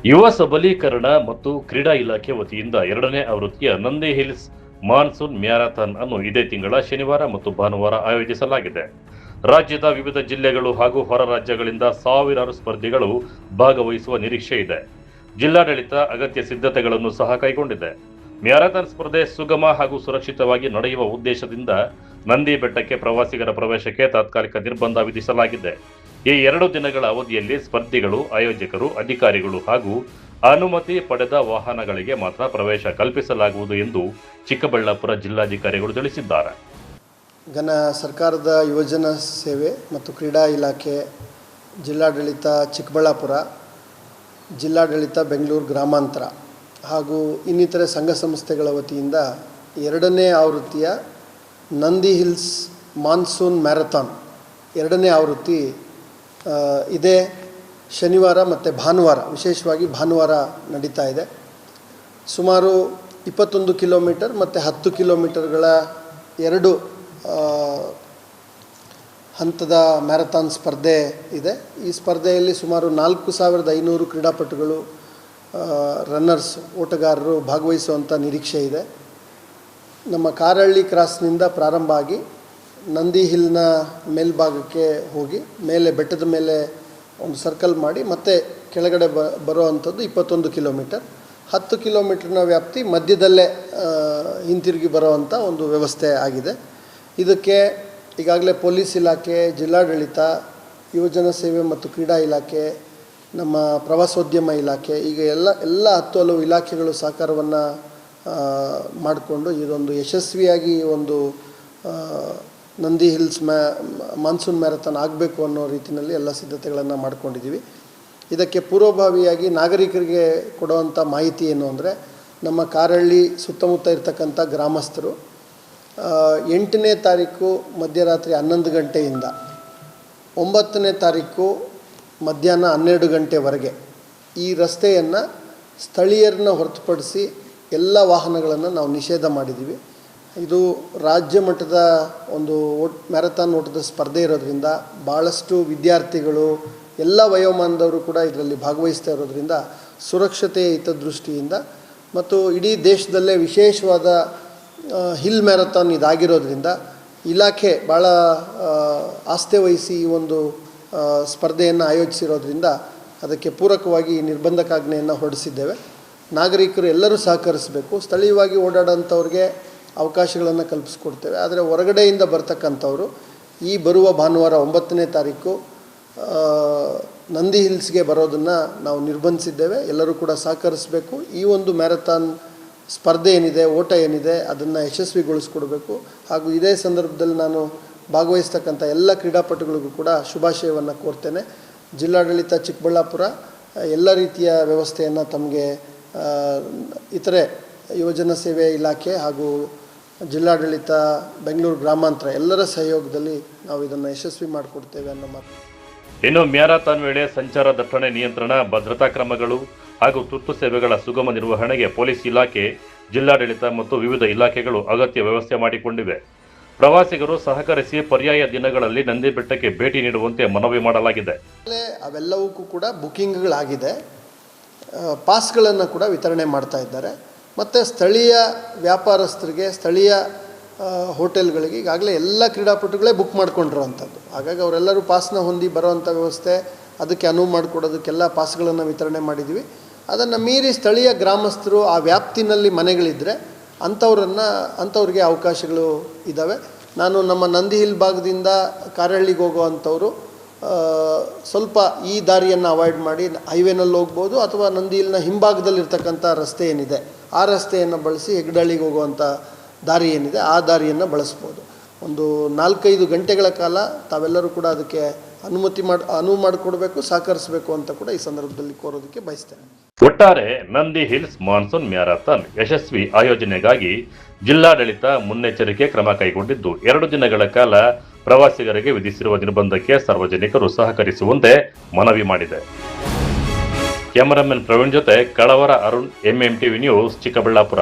ಯುವ ಸಬಲೀಕರಣ ಮತ್ತು ಕ್ರೀಡಾ ಇಲಾಖೆ ವತಿಯಿಂದ 2ನೇ ಆವೃತ್ತಿಯ ನಂದಿ ಹಿಲ್ಸ್ ಮಾನ್ಸೂನ್ ಮ್ಯಾರಥಾನ್ ಅನ್ನು ಇದೇ ತಿಂಗಳ ಶನಿವಾರ ಮತ್ತು ಭಾನುವಾರ ಆಯೋಜಿಸಲಾಗಿದೆ. ರಾಜ್ಯದ ವಿವಿಧ ಜಿಲ್ಲೆಗಳು ಹಾಗೂ ಹೊರ ರಾಜ್ಯಗಳಿಂದ ಸಾವಿರಾರು ಸ್ಪರ್ಧಿಗಳು ಭಾಗವಹಿಸುವ ನಿರೀಕ್ಷೆ ಇದೆ. ಜಿಲ್ಲಾಡಳಿತ ಅಗತ್ಯ ಸಿದ್ಧತೆಗಳನ್ನು ಸಹ ಕೈಗೊಂಡಿದೆ. ಮ್ಯಾರಥಾನ್ ಸ್ಪರ್ಧೆ ಸುಗಮ ಹಾಗೂ ಸುರಕ್ಷಿತವಾಗಿ ನಡೆಯುವ ಉದ್ದೇಶದಿಂದ ನಂದಿ ಬೆಟ್ಟಕ್ಕೆ ಪ್ರವಾಸಿಗರ ಪ್ರವೇಶಕ್ಕೆ ತಾತ್ಕಾಲಿಕ ನಿರ್ಬಂಧ ವಿಧಿಸಲಾಗಿದೆ. ಈ 2 ದಿನಗಳ ಅವಧಿಯಲ್ಲಿ ಸ್ಪರ್ಧಿಗಳು, ಆಯೋಜಕರು, ಅಧಿಕಾರಿಗಳು ಹಾಗೂ ಅನುಮತಿ ಪಡೆದ ವಾಹನಗಳಿಗೆ ಮಾತ್ರ ಪ್ರವೇಶ ಕಲ್ಪಿಸಲಾಗುವುದು ಎಂದು ಚಿಕ್ಕಬಳ್ಳಾಪುರ ಜಿಲ್ಲಾಧಿಕಾರಿಗಳು ತಿಳಿಸಿದ್ದಾರೆ. ಘನ ಸರ್ಕಾರದ ಯುವಜನ ಸೇವೆ ಮತ್ತು ಕ್ರೀಡಾ ಇಲಾಖೆ, ಜಿಲ್ಲಾಡಳಿತ ಚಿಕ್ಕಬಳ್ಳಾಪುರ, ಜಿಲ್ಲಾಡಳಿತ ಬೆಂಗಳೂರು ಗ್ರಾಮಾಂತರ ಹಾಗೂ ಇನ್ನಿತರೆ ಸಂಘ ಸಂಸ್ಥೆಗಳ ವತಿಯಿಂದ 2ನೇ ಆವೃತ್ತಿಯ ನಂದಿ ಹಿಲ್ಸ್ ಮಾನ್ಸೂನ್ ಮ್ಯಾರಥಾನ್ 2ನೇ ಆವೃತ್ತಿ ಇದೇ ಶನಿವಾರ ಮತ್ತು ಭಾನುವಾರ, ವಿಶೇಷವಾಗಿ ಭಾನುವಾರ ನಡೀತಾ ಇದೆ. ಸುಮಾರು 21 ಕಿಲೋಮೀಟರ್ ಮತ್ತು 10 ಕಿಲೋಮೀಟರ್ಗಳ 2 ಹಂತದ ಮ್ಯಾರಥಾನ್ ಸ್ಪರ್ಧೆ ಇದೆ. ಈ ಸ್ಪರ್ಧೆಯಲ್ಲಿ ಸುಮಾರು 4500 ಕ್ರೀಡಾಪಟುಗಳು, ರನ್ನರ್ಸ್, ಓಟಗಾರರು ಭಾಗವಹಿಸುವಂಥ ನಿರೀಕ್ಷೆ ಇದೆ. ನಮ್ಮ ಕಾರಹಳ್ಳಿ ಕ್ರಾಸ್ನಿಂದ ಪ್ರಾರಂಭ ಆಗಿ ನಂದಿ ಹಿಲ್ನ ಮೇಲ್ಭಾಗಕ್ಕೆ ಹೋಗಿ ಮೇಲೆ ಬೆಟ್ಟದ ಮೇಲೆ ಒಂದು ಸರ್ಕಲ್ ಮಾಡಿ ಮತ್ತೆ ಕೆಳಗಡೆ ಬರುವಂಥದ್ದು 21 ಕಿಲೋಮೀಟರ್. 10 ಕಿಲೋಮೀಟರ್ನ ವ್ಯಾಪ್ತಿ ಮಧ್ಯದಲ್ಲೇ ಹಿಂತಿರುಗಿ ಬರುವಂಥ ಒಂದು ವ್ಯವಸ್ಥೆ ಆಗಿದೆ. ಇದಕ್ಕೆ ಈಗಾಗಲೇ ಪೊಲೀಸ್ ಇಲಾಖೆ, ಜಿಲ್ಲಾಡಳಿತ, ಯುವಜನ ಸೇವೆ ಮತ್ತು ಕ್ರೀಡಾ ಇಲಾಖೆ, ನಮ್ಮ ಪ್ರವಾಸೋದ್ಯಮ ಇಲಾಖೆ, ಈಗ ಎಲ್ಲ 10 ಹಲವು ಇಲಾಖೆಗಳು ಸಹಕಾರವನ್ನು ಮಾಡಿಕೊಂಡು ಇದೊಂದು ಯಶಸ್ವಿಯಾಗಿ ಒಂದು ನಂದಿ ಹಿಲ್ಸ್ ಮಾನ್ಸೂನ್ ಮ್ಯಾರಥಾನ್ ಆಗಬೇಕು ಅನ್ನೋ ರೀತಿಯಲ್ಲಿ ಎಲ್ಲ ಸಿದ್ಧತೆಗಳನ್ನು ಮಾಡ್ಕೊಂಡಿದ್ದೀವಿ. ಇದಕ್ಕೆ ಪೂರ್ವಭಾವಿಯಾಗಿ ನಾಗರಿಕರಿಗೆ ಕೊಡುವಂಥ ಮಾಹಿತಿ ಏನು ಅಂದರೆ, ನಮ್ಮ ಕಾರಹಳ್ಳಿ ಸುತ್ತಮುತ್ತ ಇರತಕ್ಕಂಥ ಗ್ರಾಮಸ್ಥರು 8ನೇ ತಾರೀಕು ಮಧ್ಯರಾತ್ರಿ 11 ಗಂಟೆಯಿಂದ 9ನೇ ತಾರೀಕು ಮಧ್ಯಾಹ್ನ 12 ಗಂಟೆವರೆಗೆ ಈ ರಸ್ತೆಯನ್ನು ಸ್ಥಳೀಯರನ್ನ ಹೊರತುಪಡಿಸಿ ಎಲ್ಲ ವಾಹನಗಳನ್ನು ನಾವು ನಿಷೇಧ ಮಾಡಿದ್ದೀವಿ. ಇದು ರಾಜ್ಯ ಮಟ್ಟದ ಒಂದು ಮ್ಯಾರಥಾನ್ ಓಟದ ಸ್ಪರ್ಧೆ ಇರೋದ್ರಿಂದ ಭಾಳಷ್ಟು ವಿದ್ಯಾರ್ಥಿಗಳು, ಎಲ್ಲ ವಯೋಮಾನದವರು ಕೂಡ ಇದರಲ್ಲಿ ಭಾಗವಹಿಸ್ತಾ ಇರೋದ್ರಿಂದ ಸುರಕ್ಷತೆಯ ಹಿತದೃಷ್ಟಿಯಿಂದ ಮತ್ತು ಇಡೀ ದೇಶದಲ್ಲೇ ವಿಶೇಷವಾದ ಹಿಲ್ ಮ್ಯಾರಥಾನ್ ಇದಾಗಿರೋದ್ರಿಂದ ಇಲಾಖೆ ಭಾಳ ಆಸ್ಥೆ ವಹಿಸಿ ಈ ಒಂದು ಸ್ಪರ್ಧೆಯನ್ನು ಆಯೋಜಿಸಿರೋದ್ರಿಂದ ಅದಕ್ಕೆ ಪೂರಕವಾಗಿ ನಿರ್ಬಂಧಕಾಜ್ಞೆಯನ್ನು ಹೊರಡಿಸಿದ್ದೇವೆ. ನಾಗರಿಕರು ಎಲ್ಲರೂ ಸಹಕರಿಸಬೇಕು. ಸ್ಥಳೀಯವಾಗಿ ಓಡಾಡೋಂಥವ್ರಿಗೆ ಅವಕಾಶಗಳನ್ನು ಕಲ್ಪಿಸ್ಕೊಡ್ತೇವೆ. ಆದರೆ ಹೊರಗಡೆಯಿಂದ ಬರ್ತಕ್ಕಂಥವರು ಈ ಬರುವ ಭಾನುವಾರ 9ನೇ ತಾರೀಕು ನಂದಿ ಹಿಲ್ಸ್ಗೆ ಬರೋದನ್ನು ನಾವು ನಿರ್ಬಂಧಿಸಿದ್ದೇವೆ. ಎಲ್ಲರೂ ಕೂಡ ಸಹಕರಿಸಬೇಕು. ಈ ಒಂದು ಮ್ಯಾರಥಾನ್ ಸ್ಪರ್ಧೆ ಏನಿದೆ, ಓಟ ಏನಿದೆ, ಅದನ್ನು ಯಶಸ್ವಿಗೊಳಿಸ್ಕೊಡ್ಬೇಕು. ಹಾಗೂ ಇದೇ ಸಂದರ್ಭದಲ್ಲಿ ನಾನು ಭಾಗವಹಿಸ್ತಕ್ಕಂಥ ಎಲ್ಲ ಕ್ರೀಡಾಪಟುಗಳಿಗೂ ಕೂಡ ಶುಭಾಶಯವನ್ನು ಕೋರ್ತೇನೆ. ಜಿಲ್ಲಾಡಳಿತ ಚಿಕ್ಕಬಳ್ಳಾಪುರ ಎಲ್ಲ ರೀತಿಯ ವ್ಯವಸ್ಥೆಯನ್ನು ತಮಗೆ ಇತರೆ ಯುವಜನ ಸೇವೆ ಇಲಾಖೆ ಹಾಗೂ ಜಿಲ್ಲಾಡಳಿತ ಬೆಂಗಳೂರು ಗ್ರಾಮಾಂತರ ಎಲ್ಲರ ಸಹಯೋಗದಲ್ಲಿ ನಾವು ಇದನ್ನು ಯಶಸ್ವಿ ಮಾಡಿಕೊಡ್ತೇವೆ ಅನ್ನೋ ಮಾತು. ಇನ್ನು ಮ್ಯಾರಥಾನ್ ವೇಳೆ ಸಂಚಾರ ದಟ್ಟಣೆ ನಿಯಂತ್ರಣ, ಭದ್ರತಾ ಕ್ರಮಗಳು ಹಾಗೂ ತುರ್ತು ಸೇವೆಗಳ ಸುಗಮ ನಿರ್ವಹಣೆಗೆ ಪೊಲೀಸ್ ಇಲಾಖೆ, ಜಿಲ್ಲಾಡಳಿತ ಮತ್ತು ವಿವಿಧ ಇಲಾಖೆಗಳು ಅಗತ್ಯ ವ್ಯವಸ್ಥೆ ಮಾಡಿಕೊಂಡಿವೆ. ಪ್ರವಾಸಿಗರು ಸಹಕರಿಸಿ ಪರ್ಯಾಯ ದಿನಗಳಲ್ಲಿ ನಂದಿ ಬೆಟ್ಟಕ್ಕೆ ಭೇಟಿ ನೀಡುವಂತೆ ಮನವಿ ಮಾಡಲಾಗಿದೆ. ಅವೆಲ್ಲವಕ್ಕೂ ಕೂಡ ಬುಕಿಂಗ್ಗಳಾಗಿದೆ. ಪಾಸ್ಗಳನ್ನು ಕೂಡ ವಿತರಣೆ ಮಾಡ್ತಾ ಇದ್ದಾರೆ. ಮತ್ತು ಸ್ಥಳೀಯ ವ್ಯಾಪಾರಸ್ಥರಿಗೆ, ಸ್ಥಳೀಯ ಹೋಟೆಲ್ಗಳಿಗೆ ಈಗಾಗಲೇ ಎಲ್ಲ ಕ್ರೀಡಾಪಟುಗಳೇ ಬುಕ್ ಮಾಡ್ಕೊಂಡಿರೋವಂಥದ್ದು. ಹಾಗಾಗಿ ಅವರೆಲ್ಲರೂ ಪಾಸ್ನ ಹೊಂದಿ ಬರೋವಂಥ ವ್ಯವಸ್ಥೆ, ಅದಕ್ಕೆ ಅನುವು ಮಾಡಿಕೊಡೋದಕ್ಕೆಲ್ಲ ಪಾಸ್ಗಳನ್ನು ವಿತರಣೆ ಮಾಡಿದ್ದೀವಿ. ಅದನ್ನು ಮೀರಿ ಸ್ಥಳೀಯ ಗ್ರಾಮಸ್ಥರು ಆ ವ್ಯಾಪ್ತಿನಲ್ಲಿ ಮನೆಗಳಿದ್ದರೆ ಅಂಥವ್ರಿಗೆ ಅವಕಾಶಗಳು ಇದ್ದಾವೆ. ನಾನು ನಮ್ಮ ನಂದಿ ಹಿಲ್ ಭಾಗದಿಂದ ಕಾರಹಳ್ಳಿಗೆ ಹೋಗೋವಂಥವ್ರು ಸ್ವಲ್ಪ ಈ ದಾರಿಯನ್ನು ಅವಾಯ್ಡ್ ಮಾಡಿ ಹೈವೇನಲ್ಲಿ ಹೋಗ್ಬೋದು, ಅಥವಾ ನಂದಿ ಹಿಲ್ನ ಹಿಂಭಾಗದಲ್ಲಿರ್ತಕ್ಕಂಥ ರಸ್ತೆ ಏನಿದೆ ಆ ರಸ್ತೆಯನ್ನು ಬಳಸಿ ಹೆಗ್ಡಳ್ಳಿಗೆ ಹೋಗುವಂಥ ದಾರಿ ಏನಿದೆ ಆ ದಾರಿಯನ್ನು ಬಳಸ್ಬೋದು. ಒಂದು 4-5 ಗಂಟೆಗಳ ಕಾಲ ತಾವೆಲ್ಲರೂ ಕೂಡ ಅದಕ್ಕೆ ಅನುವು ಮಾಡಿಕೊಡ್ಬೇಕು, ಸಹಕರಿಸಬೇಕು ಅಂತ ಕೂಡ ಈ ಸಂದರ್ಭದಲ್ಲಿ ಕೋರೋದಕ್ಕೆ ಬಯಸ್ತೇನೆ. ಒಟ್ಟಾರೆ ನಂದಿ ಹಿಲ್ಸ್ ಮಾನ್ಸೂನ್ ಮ್ಯಾರಥಾನ್ ಯಶಸ್ವಿ ಆಯೋಜನೆಗಾಗಿ ಜಿಲ್ಲಾಡಳಿತ ಮುನ್ನೆಚ್ಚರಿಕೆ ಕ್ರಮ ಕೈಗೊಂಡಿದ್ದು 2 ದಿನಗಳ ಕಾಲ ಪ್ರವಾಸಿಗರಿಗೆ ವಿಧಿಸಿರುವ ನಿರ್ಬಂಧಕ್ಕೆ ಸಾರ್ವಜನಿಕರು ಸಹಕರಿಸುವಂತೆ ಮನವಿ ಮಾಡಿದೆ. ಕ್ಯಾಮರಾಮನ್ ಪ್ರವೀಣ್ ಜೊತೆ ಕಳವರ ಅರುಣ್, MMTV ನ್ಯೂಸ್, ಚಿಕ್ಕಬಳ್ಳಾಪುರ.